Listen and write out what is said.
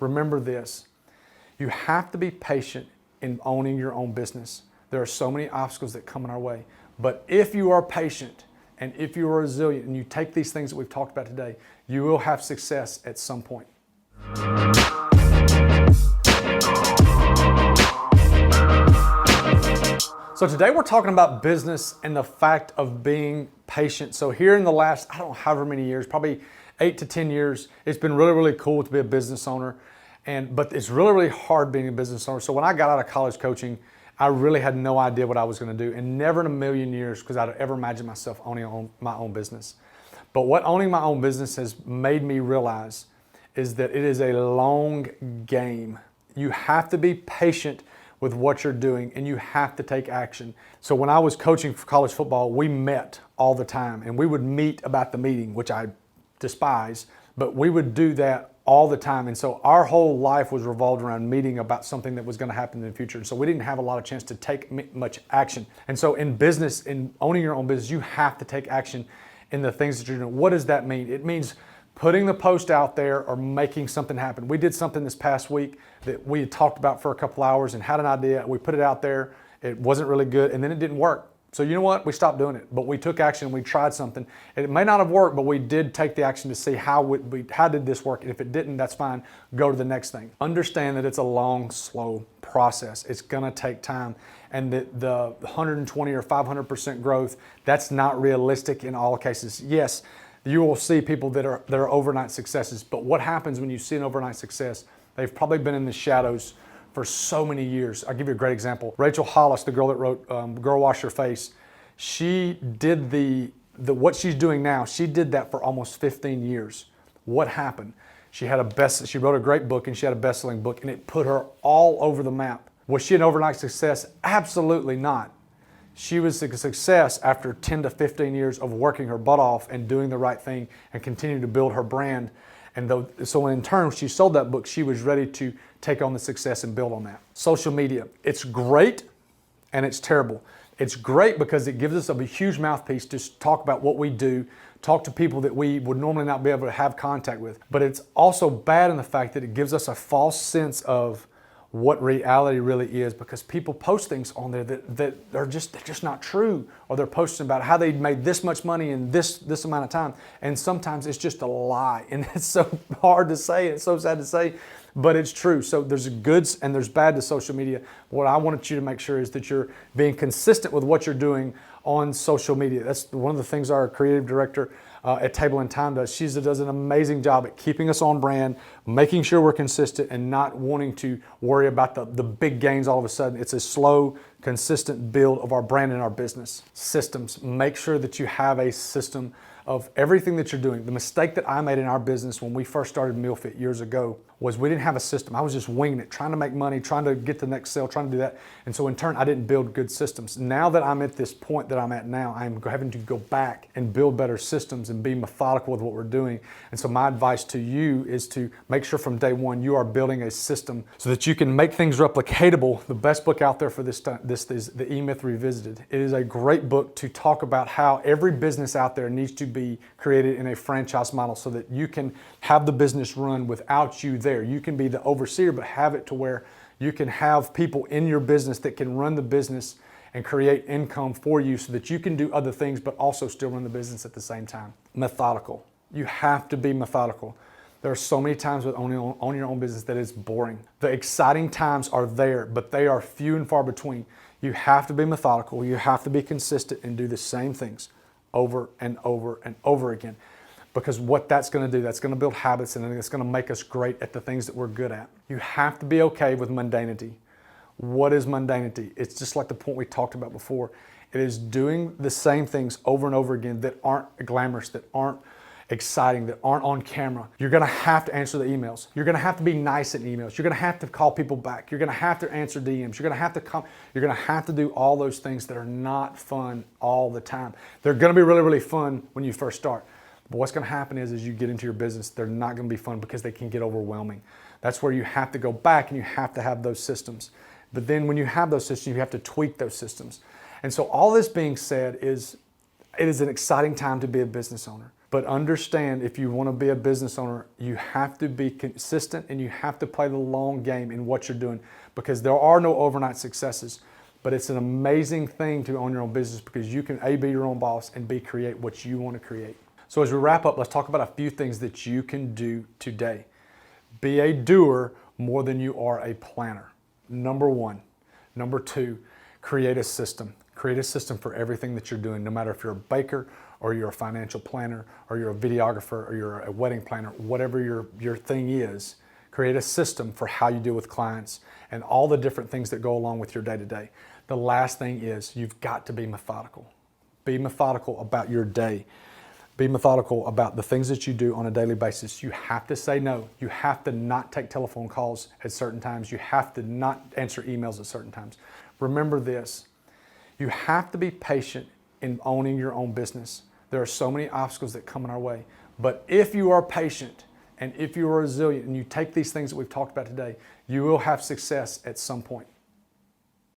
remember this. You have to be patient in owning your own business. There are so many obstacles that come in our way. But if you are patient and if you are resilient and you take these things that we've talked about today, you will have success at some point. So today we're talking about business and the fact of being patient. So here in the last, I don't know, however many years, probably 8 to 10 years, it's been really, really cool to be a business owner. But it's really, really hard being a business owner. So when I got out of college coaching, I really had no idea what I was going to do, and never in a million years because I'd ever imagined myself owning my own business. But what owning my own business has made me realize is that it is a long game. You have to be patient with what you're doing, and you have to take action. So when I was coaching for college football, we met all the time, and we would meet about the meeting, which I despise, but we would do that all the time. And so our whole life was revolved around meeting about something that was going to happen in the future. And so we didn't have a lot of chance to take much action. And so in business, in owning your own business, you have to take action in the things that you're doing. What does that mean? It means putting the post out there or making something happen. We did something this past week that we had talked about for a couple hours and had an idea. We put it out there. It wasn't really good, and then it didn't work. So you know what? We stopped doing it, but we took action. We tried something. And it may not have worked, but we did take the action to see how did this work. And if it didn't, that's fine. Go to the next thing. Understand that it's a long, slow process. It's going to take time. And the 120 or 500% growth, that's not realistic in all cases. Yes, you will see people that are overnight successes. But what happens when you see an overnight success? They've probably been in the shadows for so many years. I'll give you a great example. Rachel Hollis, the girl that wrote Girl Wash Your Face, she did what she's doing now, she did that for almost 15 years. What happened? She wrote a great book, and she had a best-selling book, and it put her all over the map. Was she an overnight success? Absolutely not. She was a success after 10 to 15 years of working her butt off and doing the right thing and continuing to build her brand. So in turn, she sold that book, she was ready to take on the success and build on that. Social media, it's great and it's terrible. It's great because it gives us a huge mouthpiece to talk about what we do, talk to people that we would normally not be able to have contact with. But it's also bad in the fact that it gives us a false sense of what reality really is, because people post things on there that are just not true, or they're posting about how they made this much money in this amount of time, and sometimes it's just a lie, and it's so hard to say, it's so sad to say, but it's true. So there's goods and there's bad to social media. What I want you to make sure is that you're being consistent with what you're doing on social media. That's one of the things our creative director at Table and Time does. She does an amazing job at keeping us on brand, making sure we're consistent, and not wanting to worry about the big gains all of a sudden. It's a slow, consistent build of our brand and our business. Systems. Make sure that you have a system of everything that you're doing. The mistake that I made in our business when we first started MealFit years ago was we didn't have a system. I was just winging it, trying to make money, trying to get the next sale, trying to do that. And so in turn, I didn't build good systems. Now that I'm at this point that I'm at now, I'm having to go back and build better systems and be methodical with what we're doing. And so my advice to you is to make sure from day one you are building a system so that you can make things replicatable. The best book out there for this is The E-Myth Revisited. It is a great book to talk about how every business out there needs to be created in a franchise model so that you can have the business run without you there. You can be the overseer, but have it to where you can have people in your business that can run the business and create income for you so that you can do other things, but also still run the business at the same time. Methodical. You have to be methodical. There are so many times with owning your own business that it's boring. The exciting times are there, but they are few and far between. You have to be methodical. You have to be consistent and do the same things over and over and over again. Because what that's going to do, that's going to build habits, and it's going to make us great at the things that we're good at. You have to be okay with mundanity. What is mundanity? It's just like the point we talked about before. It is doing the same things over and over again that aren't glamorous, that aren't exciting, that aren't on camera. You're going to have to answer the emails. You're going to have to be nice in emails. You're going to have to call people back. You're going to have to answer DMs. You're going to have to come. You're going to have to do all those things that are not fun all the time. They're going to be really, really fun when you first start. But what's going to happen is as you get into your business, they're not going to be fun because they can get overwhelming. That's where you have to go back and you have to have those systems. But then when you have those systems, you have to tweak those systems. And so all this being said is, it is an exciting time to be a business owner. But understand, if you want to be a business owner, you have to be consistent and you have to play the long game in what you're doing, because there are no overnight successes. But it's an amazing thing to own your own business, because you can A, be your own boss, and B, create what you want to create. So as we wrap up, let's talk about a few things that you can do today. Be a doer more than you are a planner. Number one. Number two, create a system. Create a system for everything that you're doing, no matter if you're a baker or you're a financial planner or you're a videographer or you're a wedding planner, whatever your thing is. Create a system for how you deal with clients and all the different things that go along with your day-to-day. The last thing is, you've got to be methodical. Be methodical about your day. Be methodical about the things that you do on a daily basis. You have to say no. You have to not take telephone calls at certain times. You have to not answer emails at certain times. Remember this, you have to be patient in owning your own business. There are so many obstacles that come in our way. But if you are patient and if you are resilient and you take these things that we've talked about today, you will have success at some point.